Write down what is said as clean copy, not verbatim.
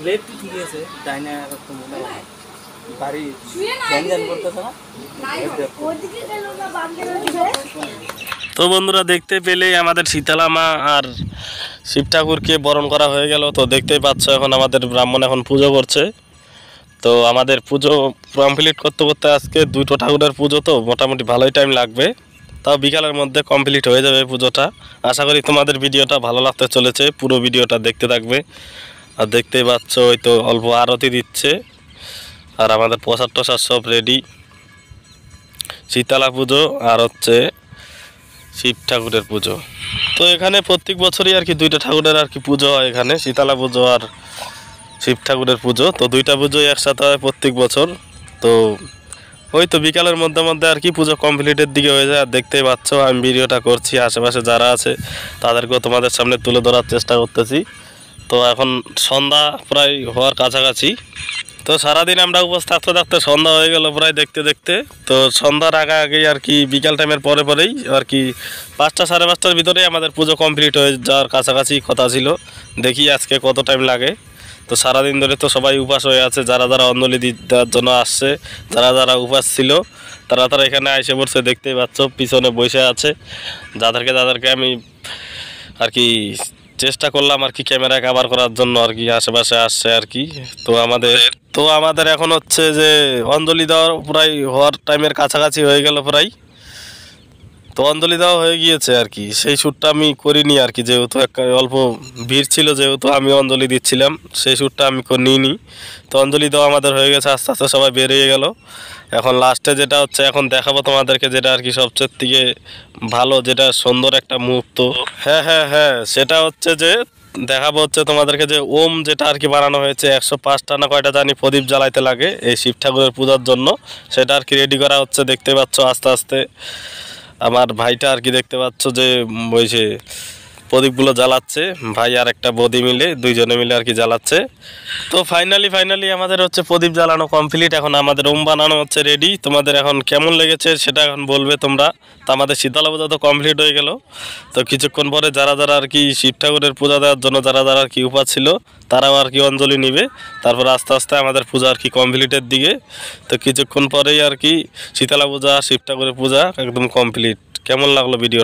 Left ঠিক আছে Dyna একটু মনে হয় বাড়ি জ্ঞান করতেছে না। তো বন্ধুরা দেখতে পেলেই আমাদের শীতলা মা আর শিব ঠাকুরকে বরণ করা হয়ে গেল। তো দেখতেই পাচ্ছ এখন আমাদের ব্রাহ্মণ এখন পুজো করছে। তো আমাদের পুজো কমপ্লিট করতে করতে আজকে দুটো ঠাকুরের পুজো, তো মোটামুটি ভালোই টাইম লাগবে। তাও বিকালের মধ্যে কমপ্লিট হয়ে যাবে পুজোটা। আশা করি তোমাদের ভিডিওটা ভালো লাগতে চলেছে, পুরো ভিডিওটা দেখতে থাকবে। আর দেখতেই পাচ্ছ ওই তো অল্প আরতি দিচ্ছে, আর আমাদের প্রসাদ টসাদ সব রেডি। শীতলা পুজো আর হচ্ছে শিব ঠাকুরের পুজো। তো এখানে প্রত্যেক বছরই আর কি দুইটা ঠাকুরের আর কি পুজো হয়, এখানে শীতলা পুজো আর শিব ঠাকুরের পুজো। তো দুইটা পুজোই একসাথে হয় প্রত্যেক বছর। তো ওই তো বিকালের মধ্যে মধ্যে আর কি পুজো কমপ্লিটের দিকে হয়ে যায়। আর দেখতেই পাচ্ছ আমি ভিডিওটা করছি, আশেপাশে যারা আছে তাদেরকেও তোমাদের সামনে তুলে ধরার চেষ্টা করতেছি। তো এখন সন্ধ্যা প্রায় হওয়ার কাছাকাছি। তো সারাদিন আমরা উপোস থাকতে থাকতে সন্ধ্যা হয়ে গেল প্রায় দেখতে দেখতে। তো সন্ধ্যার আগে আগেই আর কি বিকাল টাইমের পরে পরেই আর কি 5টা সাড়ে 5টার ভিতরেই আমাদের পুজো কমপ্লিট হয়ে যাওয়ার কাছাকাছি কথা ছিল। দেখি আজকে কত টাইম লাগে। তো সারাদিন ধরে তো সবাই উপাস হয়ে আছে, যারা যারা অঞ্জলি দেওয়ার জন্য আসছে, যারা যারা উপাস ছিল তারা তারা এখানে এসে পড়ছে। দেখতেই পাচ্ছ পিছনে বসে আছে, যাদেরকে আমি আর কি চেষ্টা করলাম আর কি ক্যামেরা কভার করার জন্য আর কি আশেপাশে আসছে আর কি। তো আমাদের এখন হচ্ছে যে অঞ্জলি দেওয়ার প্রায় হওয়ার টাইমের কাছাকাছি হয়ে গেল প্রায়। তো অঞ্জলি দেওয়া হয়ে গিয়েছে আর কি, সেই শ্যুটটা আমি করিনি আর কি, যেহেতু অল্প ভিড় ছিল, যেহেতু আমি অঞ্জলি দিচ্ছিলাম সেই শ্যুটটা আমি নিইনি। তো অঞ্জলি দেওয়া আমাদের হয়ে গেছে, আস্তে আস্তে সবাই বেরিয়ে গেল। এখন লাস্টে যেটা হচ্ছে এখন দেখাবো তোমাদেরকে, যেটা আর কি সবচেয়ে থেকে ভালো, যেটা সুন্দর একটা মুহূর্ত। হ্যাঁ সেটা হচ্ছে যে দেখাবো হচ্ছে তোমাদেরকে যে ওম যেটা আর কি বানানো হয়েছে 105টা না কয়টা জানি প্রদীপ জ্বালাইতে লাগে এই শিব ঠাকুরের পূজার জন্য, সেটা আর কি রেডি করা হচ্ছে। দেখতে পাচ্ছ আস্তে আস্তে আমার ভাইটা আর কি দেখতে পাচ্ছ যে ওই যে প্রদীপগুলো জ্বালাচ্ছে, ভাই আর একটা বৌদি মিলে দুইজনে মিলে আর কি জ্বালাচ্ছে। তো ফাইনালি আমাদের হচ্ছে প্রদীপ জ্বালানো কমপ্লিট। এখন আমাদের ওম বানানো হচ্ছে রেডি। তোমাদের এখন কেমন লেগেছে সেটা এখন বলবে তোমরা। তো আমাদের শীতলা পূজা তো কমপ্লিট হয়ে গেল। তো কিছুক্ষণ পরে যারা যারা আর কি শিব ঠাকুরের পূজা দেওয়ার জন্য যারা যারা আর কি উপাস ছিল তারাও আর কি অঞ্জলি নিবে। তারপর আস্তে আস্তে আমাদের পূজা আর কি কমপ্লিটের দিকে। তো কিছুক্ষণ পরেই আর কি শীতলা পূজা শিব ঠাকুরের পূজা একদম কমপ্লিট। কেমন লাগলো ভিডিওটা?